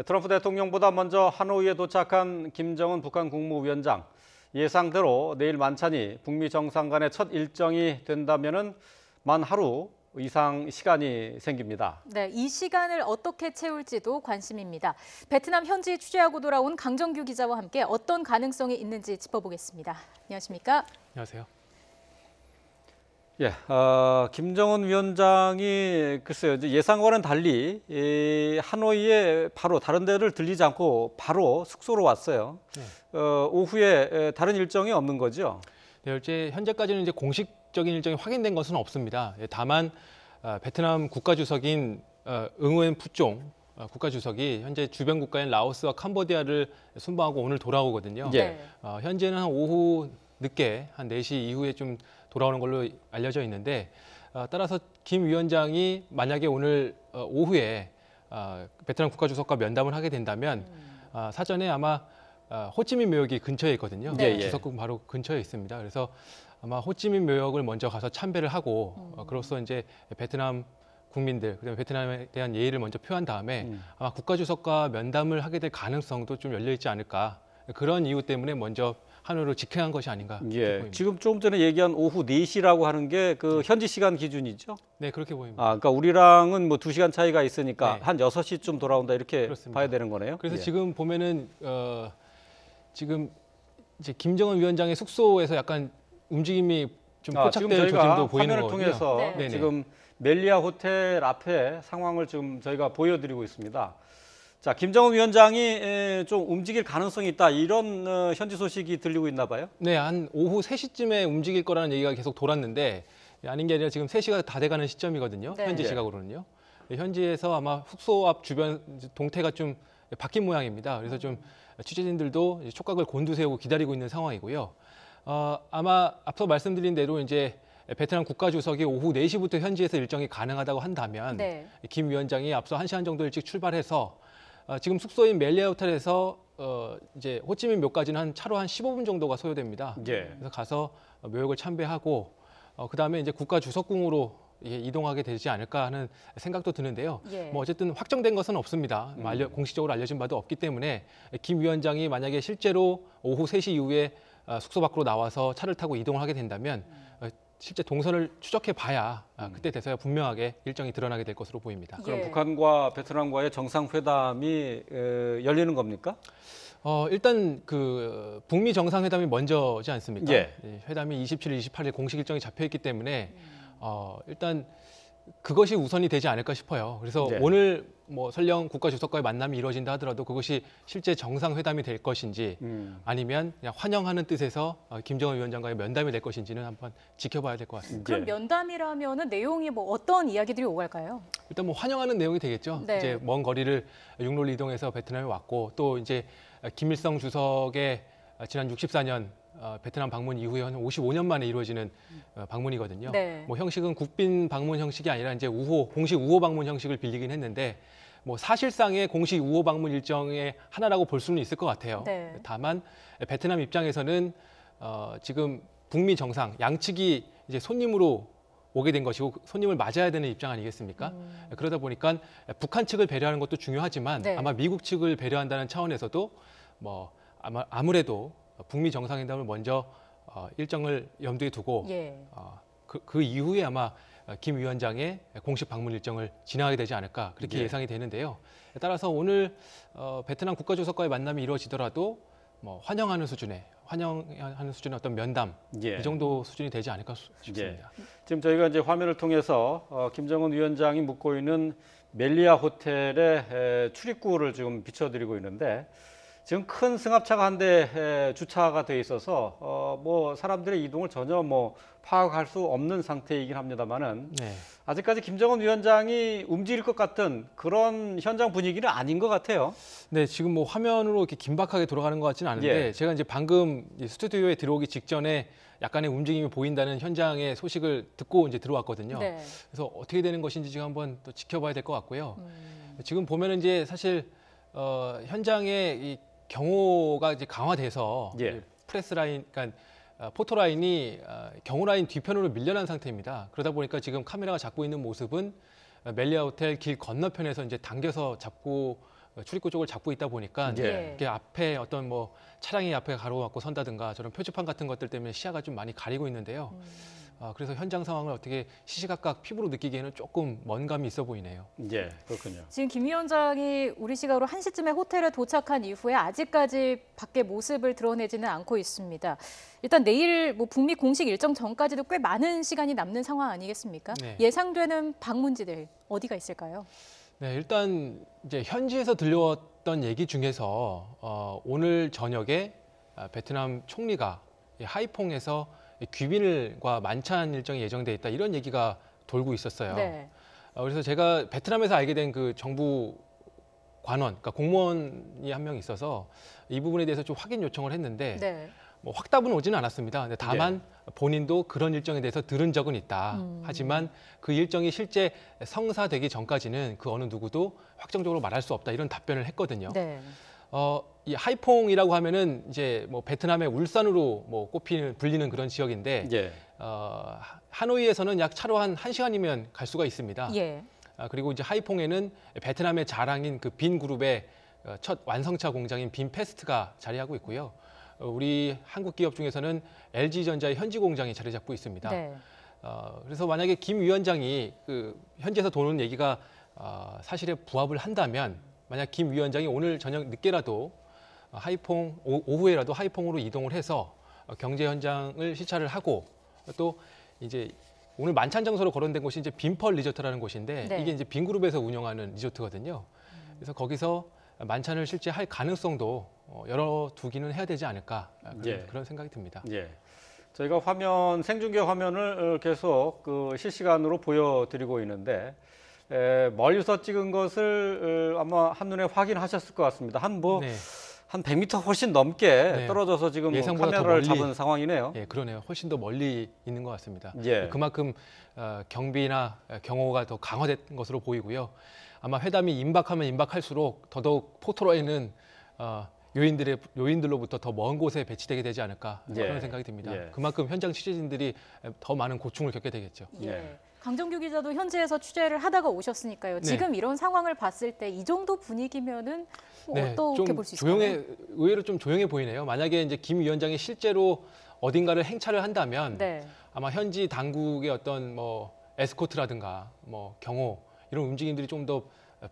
트럼프 대통령보다 먼저 하노이에 도착한 김정은 북한 국무위원장. 예상대로 내일 만찬이 북미 정상 간의 첫 일정이 된다면은 만 하루 이상 시간이 생깁니다. 네, 이 시간을 어떻게 채울지도 관심입니다. 베트남 현지 취재하고 돌아온 강정규 기자와 함께 어떤 가능성이 있는지 짚어보겠습니다. 안녕하십니까? 안녕하세요. 예, 김정은 위원장이 글쎄요, 이제 예상과는 달리 하노이에 바로 다른 데를 들리지 않고 바로 숙소로 왔어요. 네. 오후에 다른 일정이 없는 거죠? 네, 현재까지는 이제 공식적인 일정이 확인된 것은 없습니다. 다만 베트남 국가주석인 응웬 푸총 국가주석이 현재 주변 국가인 라오스와 캄보디아를 순방하고 오늘 돌아오거든요. 예. 현재는 한 오후 늦게 한 4시 이후에 좀 돌아오는 걸로 알려져 있는데 따라서 김 위원장이 만약에 오늘 오후에 베트남 국가주석과 면담을 하게 된다면 사전에 아마 호치민 묘역이 근처에 있거든요. 네. 주석국 바로 근처에 있습니다. 그래서 아마 호치민 묘역을 먼저 가서 참배를 하고 그로써 이제 베트남 국민들, 그다음에 베트남에 대한 예의를 먼저 표한 다음에 아마 국가주석과 면담을 하게 될 가능성도 좀 열려 있지 않을까. 그런 이유 때문에 먼저 하노이로 직행한 것이 아닌가. 예. 보입니다. 지금 조금 전에 얘기한 오후 4시라고 하는 게 그 현지 시간 기준이죠? 네, 그렇게 보입니다. 그러니까 우리랑은 뭐 2시간 차이가 있으니까 네. 한 6시쯤 돌아온다 이렇게 그렇습니다. 봐야 되는 거네요. 그래서 예. 지금 보면은 지금 이제 김정은 위원장의 숙소에서 약간 움직임이 좀 지금 포착될 저희가 조짐도 보이는 화면을 거거든요. 통해서 네. 지금 멜리아 호텔 앞에 상황을 지금 저희가 보여드리고 있습니다. 자, 김정은 위원장이 좀 움직일 가능성이 있다 이런 현지 소식이 들리고 있나 봐요. 네, 한 오후 3시쯤에 움직일 거라는 얘기가 계속 돌았는데 아닌 게 아니라 지금 3시가 다 돼가는 시점이거든요. 네. 현지 시각으로는요. 현지에서 아마 숙소 앞 주변 동태가 좀 바뀐 모양입니다. 그래서 좀 취재진들도 이제 촉각을 곤두세우고 기다리고 있는 상황이고요. 아마 앞서 말씀드린 대로 이제 베트남 국가주석이 오후 4시부터 현지에서 일정이 가능하다고 한다면 네. 김 위원장이 앞서 1시간 정도 일찍 출발해서 지금 숙소인 멜리아 호텔에서 이제 호치민 묘까지는 한 차로 한 15분 정도가 소요됩니다. 예. 그래서 가서 묘역을 참배하고 그다음에 이제 국가주석궁으로 이동하게 되지 않을까 하는 생각도 드는데요. 예. 뭐 어쨌든 확정된 것은 없습니다. 공식적으로 알려진 바도 없기 때문에 김 위원장이 만약에 실제로 오후 3시 이후에 숙소 밖으로 나와서 차를 타고 이동을 하게 된다면 실제 동선을 추적해 봐야 그때 돼서야 분명하게 일정이 드러나게 될 것으로 보입니다. 그럼 예. 북한과 베트남과의 정상회담이 열리는 겁니까? 일단 그 북미 정상회담이 먼저지 않습니까? 예. 회담이 27일, 28일 공식 일정이 잡혀 있기 때문에 일단 그것이 우선이 되지 않을까 싶어요. 그래서 예. 오늘 뭐 설령 국가주석과의 만남이 이루어진다 하더라도 그것이 실제 정상회담이 될 것인지 아니면 그냥 환영하는 뜻에서 김정은 위원장과의 면담이 될 것인지는 한번 지켜봐야 될 것 같습니다. 그럼 예. 면담이라면은 내용이 뭐 어떤 이야기들이 오갈까요? 일단 뭐 환영하는 내용이 되겠죠. 네. 이제 먼 거리를 육로를 이동해서 베트남에 왔고 또 이제 김일성 주석의 지난 64년 베트남 방문 이후에 한 55년 만에 이루어지는 방문이거든요. 네. 뭐 형식은 국빈 방문 형식이 아니라 이제 공식 우호 방문 형식을 빌리긴 했는데 뭐 사실상의 공식 우호 방문 일정의 하나라고 볼 수는 있을 것 같아요. 네. 다만 베트남 입장에서는 지금 북미 정상 양측이 이제 손님으로 오게 된 것이고 손님을 맞아야 되는 입장 아니겠습니까? 그러다 보니까 북한 측을 배려하는 것도 중요하지만 네. 아마 미국 측을 배려한다는 차원에서도 뭐 아무래도 북미 정상회담을 먼저 일정을 염두에 두고 예. 그 이후에 아마 김 위원장의 공식 방문 일정을 진행하게 되지 않을까 그렇게 예. 예상이 되는데요. 따라서 오늘 베트남 국가주석과의 만남이 이루어지더라도 뭐 환영하는 수준의 어떤 면담 예. 이 정도 수준이 되지 않을까 싶습니다. 지금 저희가 이제 화면을 통해서 김정은 위원장이 묵고 있는 멜리아 호텔의 출입구를 지금 비춰드리고 있는데 지금 큰 승합차가 한 대 주차가 돼 있어서 뭐 사람들의 이동을 전혀 뭐 파악할 수 없는 상태이긴 합니다만은 네. 아직까지 김정은 위원장이 움직일 것 같은 그런 현장 분위기는 아닌 것 같아요. 네, 지금 뭐 화면으로 이렇게 긴박하게 돌아가는 것 같지는 않은데 예. 제가 이제 방금 이 스튜디오에 들어오기 직전에 약간의 움직임이 보인다는 현장의 소식을 듣고 이제 들어왔거든요. 네. 그래서 어떻게 되는 것인지 지금 한번 또 지켜봐야 될 것 같고요. 지금 보면은 이제 사실 현장에 이 경호가 이제 강화돼서 예. 프레스 라인, 그러니까 포토 라인이 경호 라인 뒤편으로 밀려난 상태입니다. 그러다 보니까 지금 카메라가 잡고 있는 모습은 멜리아 호텔 길 건너편에서 이제 당겨서 잡고 출입구 쪽을 잡고 있다 보니까 예. 이렇게 앞에 어떤 뭐 차량이 앞에 가로막고 선다든가 저런 표지판 같은 것들 때문에 시야가 좀 많이 가리고 있는데요. 그래서 현장 상황을 어떻게 시시각각 피부로 느끼기에는 조금 먼 감이 있어 보이네요. 예, 그렇군요. 지금 김 위원장이 우리 시각으로 1시쯤에 호텔에 도착한 이후에 아직까지 밖에 모습을 드러내지는 않고 있습니다. 일단 내일 뭐 북미 공식 일정 전까지도 꽤 많은 시간이 남는 상황 아니겠습니까? 네. 예상되는 방문지들 어디가 있을까요? 네, 일단 이제 현지에서 들려왔던 얘기 중에서 오늘 저녁에 베트남 총리가 이 하이퐁에서 귀빈과 만찬 일정이 예정돼 있다 이런 얘기가 돌고 있었어요. 네. 그래서 제가 베트남에서 알게 된 그 정부 관원, 그러니까 공무원이 한 명 있어서 이 부분에 대해서 좀 확인 요청을 했는데 네. 뭐 확답은 오지는 않았습니다. 근데 다만 본인도 그런 일정에 대해서 들은 적은 있다. 하지만 그 일정이 실제 성사되기 전까지는 그 어느 누구도 확정적으로 말할 수 없다 이런 답변을 했거든요. 네. 이 하이퐁이라고 하면은 이제 뭐 베트남의 울산으로 뭐 불리는 그런 지역인데 예. 하노이에서는 약 차로 한 1시간이면 갈 수가 있습니다. 예. 그리고 이제 하이퐁에는 베트남의 자랑인 그 빈 그룹의 첫 완성차 공장인 빈 패스트가 자리하고 있고요. 우리 한국 기업 중에서는 LG전자의 현지 공장이 자리 잡고 있습니다. 네. 그래서 만약에 김 위원장이 그 현지에서 도는 얘기가 사실에 부합을 한다면 만약 김 위원장이 오늘 저녁 늦게라도 하이퐁 오후에라도 하이퐁으로 이동을 해서 경제 현장을 시찰을 하고 또 이제 오늘 만찬 장소로 거론된 곳이 이제 빈펄 리조트라는 곳인데 네. 이게 이제 빈그룹에서 운영하는 리조트거든요. 그래서 거기서 만찬을 실제 할 가능성도 열어두기는 해야 되지 않을까 그런 생각이 듭니다. 예. 저희가 생중계 화면을 계속 그 실시간으로 보여드리고 있는데 멀리서 찍은 것을 아마 한눈에 확인하셨을 것 같습니다. 한 100m 훨씬 넘게 떨어져서 지금 예상보다 카메라를 더 멀리, 잡은 상황이네요. 예, 그러네요. 훨씬 더 멀리 있는 것 같습니다. 예. 그만큼 경비나 경호가 더 강화된 것으로 보이고요. 아마 회담이 임박하면 임박할수록 더더욱 포토라인은 요인들로부터 더 먼 곳에 배치되게 되지 않을까 그런 생각이 듭니다. 예. 그만큼 현장 취재진들이 더 많은 고충을 겪게 되겠죠. 예. 강정규 기자도 현지에서 취재를 하다가 오셨으니까요. 지금 이런 상황을 봤을 때 이 정도 분위기면은 어떻게 볼 수 있을까요? 의외로 좀 조용해 보이네요. 만약에 이제 김 위원장이 실제로 어딘가를 행차를 한다면 아마 현지 당국의 어떤 뭐 에스코트라든가 뭐 경호 이런 움직임들이 좀 더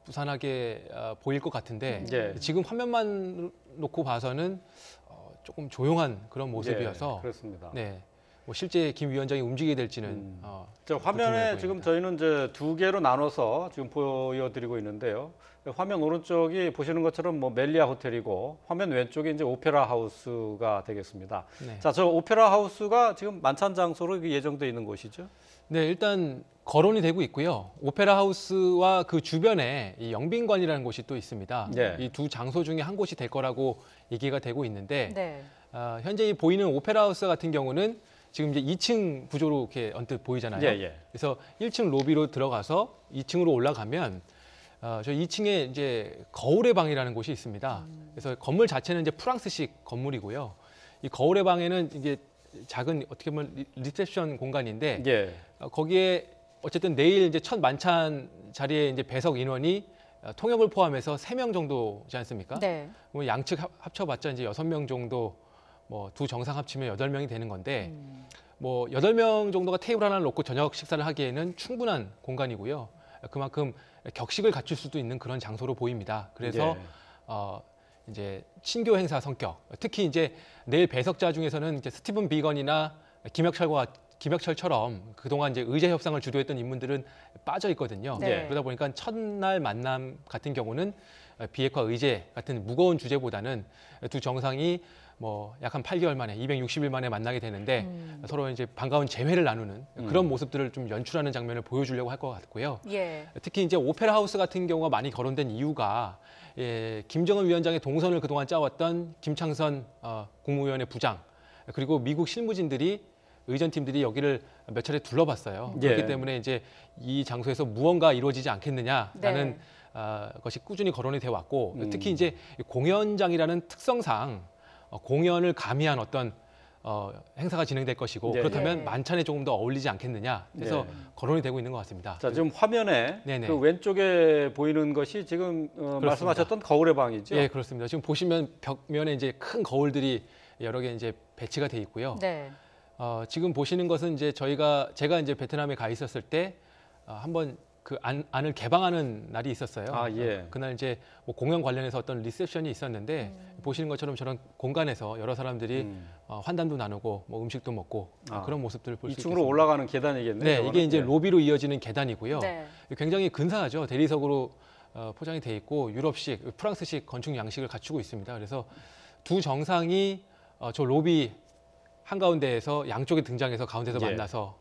부산하게 보일 것 같은데 지금 화면만 놓고 봐서는 조금 조용한 그런 모습이어서 그렇습니다. 네. 뭐 실제 김 위원장이 움직이게 될지는 화면에 지금 저희는 이제 두 개로 나눠서 지금 보여드리고 있는데요. 화면 오른쪽이 보시는 것처럼 뭐 멜리아 호텔이고 화면 왼쪽이 이제 오페라 하우스가 되겠습니다. 네. 자, 저 오페라 하우스가 지금 만찬 장소로 예정돼 있는 곳이죠? 네, 일단 거론이 되고 있고요. 오페라 하우스와 그 주변에 이 영빈관이라는 곳이 또 있습니다. 이 두 장소 중에 한 곳이 될 거라고 얘기가 되고 있는데 현재 보이는 오페라 하우스 같은 경우는 지금 이제 2층 구조로 이렇게 언뜻 보이잖아요. 그래서 1층 로비로 들어가서 2층으로 올라가면 저 2층에 이제 거울의 방이라는 곳이 있습니다. 그래서 건물 자체는 이제 프랑스식 건물이고요. 이 거울의 방에는 이게 작은 어떻게 보면 리셉션 공간인데 거기에 어쨌든 내일 이제 첫 만찬 자리에 이제 배석 인원이 통역을 포함해서 3명 정도지 않습니까? 뭐 양측 합쳐봤자 이제 6명 정도 뭐 두 정상 합치면 8명이 되는 건데 뭐 8명 정도가 테이블 하나를 놓고 저녁 식사를 하기에는 충분한 공간이고요. 그만큼 격식을 갖출 수도 있는 그런 장소로 보입니다. 그래서 이제 친교 행사 성격, 특히 이제 내일 배석자 중에서는 이제 스티븐 비건이나 김혁철처럼 그동안 이제 의제 협상을 주도했던 인물들은 빠져 있거든요. 그러다 보니까 첫날 만남 같은 경우는 비핵화 의제 같은 무거운 주제보다는 두 정상이 뭐 약 한 8개월 만에 260일 만에 만나게 되는데 서로 이제 반가운 재회를 나누는 그런 모습들을 좀 연출하는 장면을 보여주려고 할 것 같고요. 특히 이제 오페라 하우스 같은 경우가 많이 거론된 이유가 김정은 위원장의 동선을 그동안 짜왔던 김창선 국무위원회 부장 그리고 미국 실무진들이 의전팀들이 여기를 몇 차례 둘러봤어요. 그렇기 때문에 이제 이 장소에서 무언가 이루어지지 않겠느냐라는 것이 꾸준히 거론이 돼 왔고 특히 이제 공연장이라는 특성상 공연을 가미한 어떤 행사가 진행될 것이고 네. 그렇다면 네. 만찬에 조금 더 어울리지 않겠느냐 해서 네. 거론이 되고 있는 것 같습니다. 자, 지금 화면에 네네. 그 왼쪽에 보이는 것이 지금 말씀하셨던 거울의 방이죠. 예, 그렇습니다. 지금 보시면 벽면에 이제 큰 거울들이 여러 개 이제 배치가 돼 있고요. 네. 지금 보시는 것은 이제 제가 이제 베트남에 가 있었을 때 한번 그 안을 개방하는 날이 있었어요. 아, 예. 그날 이제 뭐 공연 관련해서 어떤 리셉션이 있었는데 보시는 것처럼 저런 공간에서 여러 사람들이 환담도 나누고 뭐 음식도 먹고 그런 모습들을 볼 수 있습니다. 2층으로 올라가는 계단이겠네요. 네, 저거는. 이게 이제 예. 로비로 이어지는 계단이고요. 네. 굉장히 근사하죠. 대리석으로 포장이 돼 있고 유럽식, 프랑스식 건축 양식을 갖추고 있습니다. 그래서 두 정상이 저 로비 한가운데에서 양쪽에 등장해서 가운데서 예. 만나서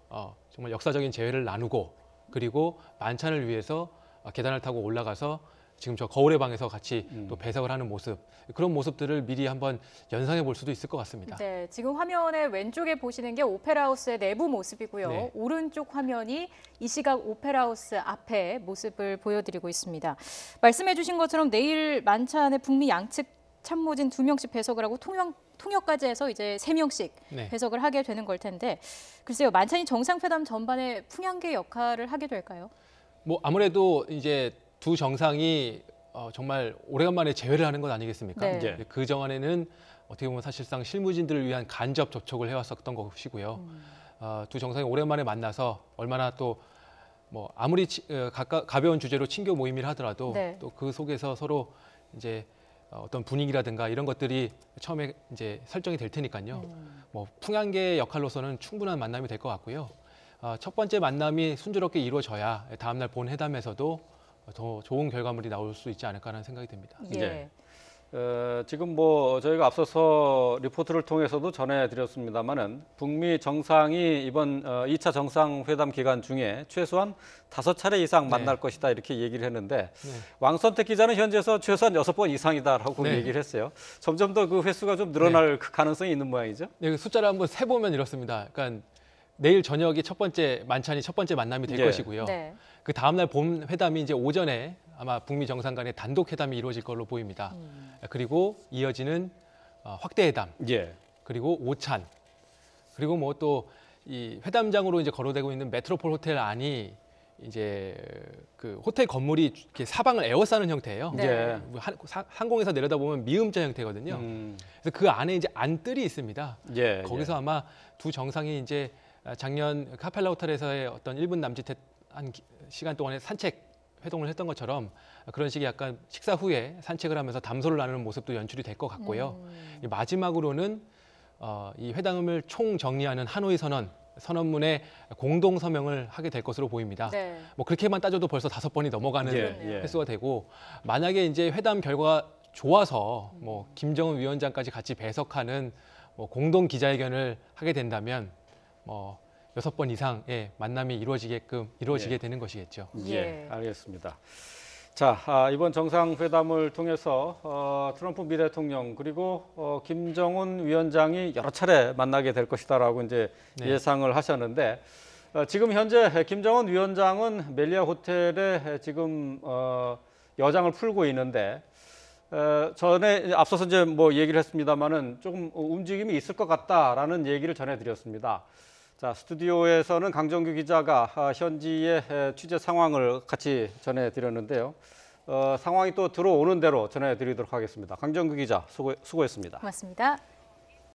정말 역사적인 재회를 나누고 그리고 만찬을 위해서 계단을 타고 올라가서 지금 저 거울의 방에서 같이 또 배석을 하는 모습 그런 모습들을 미리 한번 연상해 볼 수도 있을 것 같습니다. 네, 지금 화면에 왼쪽에 보시는 게 오페라하우스의 내부 모습이고요. 네. 오른쪽 화면이 이 시각 오페라하우스 앞에 모습을 보여드리고 있습니다. 말씀해 주신 것처럼 내일 만찬에 북미 양측 참모진 2명씩 배석을 하고 통역까지 해서 이제 3명씩 네. 배석을 하게 되는 걸 텐데 글쎄요, 만찬이 정상회담 전반에 풍향계 역할을 하게 될까요? 뭐 아무래도 이제 두 정상이 정말 오래간만에 재회를 하는 것 아니겠습니까? 네. 예. 그 전에는 어떻게 보면 사실상 실무진들을 위한 간접 접촉을 해왔었던 것이고요. 두 정상이 오랜만에 만나서 얼마나 또 뭐 아무리 가벼운 주제로 친교 모임을 하더라도 네. 또 그 속에서 서로 이제 어떤 분위기라든가 이런 것들이 처음에 이제 설정이 될 테니까요. 뭐 풍향계 역할로서는 충분한 만남이 될 것 같고요. 첫 번째 만남이 순조롭게 이루어져야 다음날 본 회담에서도 더 좋은 결과물이 나올 수 있지 않을까라는 생각이 듭니다. 예. 네. 지금 뭐 저희가 앞서서 리포트를 통해서도 전해드렸습니다마는 북미 정상이 이번 2차 정상회담 기간 중에 최소한 5차례 이상 만날 것이다 이렇게 얘기를 했는데 왕선택 기자는 현재서 최소한 6번 이상이다라고 네. 얘기를 했어요. 점점 더 그 횟수가 좀 늘어날 가능성이 있는 모양이죠. 네, 그 숫자를 한번 세보면 이렇습니다. 그러니까 내일 저녁이 첫 번째 만남이 될 예. 것이고요. 네. 그 다음날 본 회담이 이제 오전에 아마 북미 정상 간의 단독 회담이 이루어질 걸로 보입니다. 그리고 이어지는 확대 회담, 예. 그리고 오찬, 그리고 뭐 또 이 회담장으로 이제 거론되고 있는 메트로폴 호텔 안이 이제 그 호텔 건물이 이렇게 사방을 에워싸는 형태예요. 네. 예. 항공에서 내려다보면 미음자 형태거든요. 그래서 그 안에 이제 안뜰이 있습니다. 예. 거기서 아마 두 정상이 이제 작년 카펠라 호텔에서의 어떤 1분 남짓한 시간 동안에 산책 회동을 했던 것처럼 그런 식의 약간 식사 후에 산책을 하면서 담소를 나누는 모습도 연출이 될 것 같고요. 마지막으로는 이 회담을 총 정리하는 하노이 선언문의 공동 서명을 하게 될 것으로 보입니다. 네. 뭐 그렇게만 따져도 벌써 5번이 넘어가는 예. 횟수가 되고 만약에 이제 회담 결과가 좋아서 뭐 김정은 위원장까지 같이 배석하는 뭐 공동 기자회견을 하게 된다면 뭐 6번 이상의 만남이 이루어지게 되는 것이겠죠. 예, 알겠습니다. 자, 이번 정상회담을 통해서 트럼프 미 대통령 그리고 김정은 위원장이 여러 차례 만나게 될 것이다라고 이제 네. 예상을 하셨는데 지금 현재 김정은 위원장은 멜리아 호텔에 지금 여장을 풀고 있는데 전에 앞서서 이제 뭐 얘기를 했습니다만은 조금 움직임이 있을 것 같다라는 얘기를 전해드렸습니다. 자, 스튜디오에서는 강정규 기자가 현지의 취재 상황을 같이 전해드렸는데요. 상황이 또 들어오는 대로 전해드리도록 하겠습니다. 강정규 기자 수고했습니다. 고맙습니다.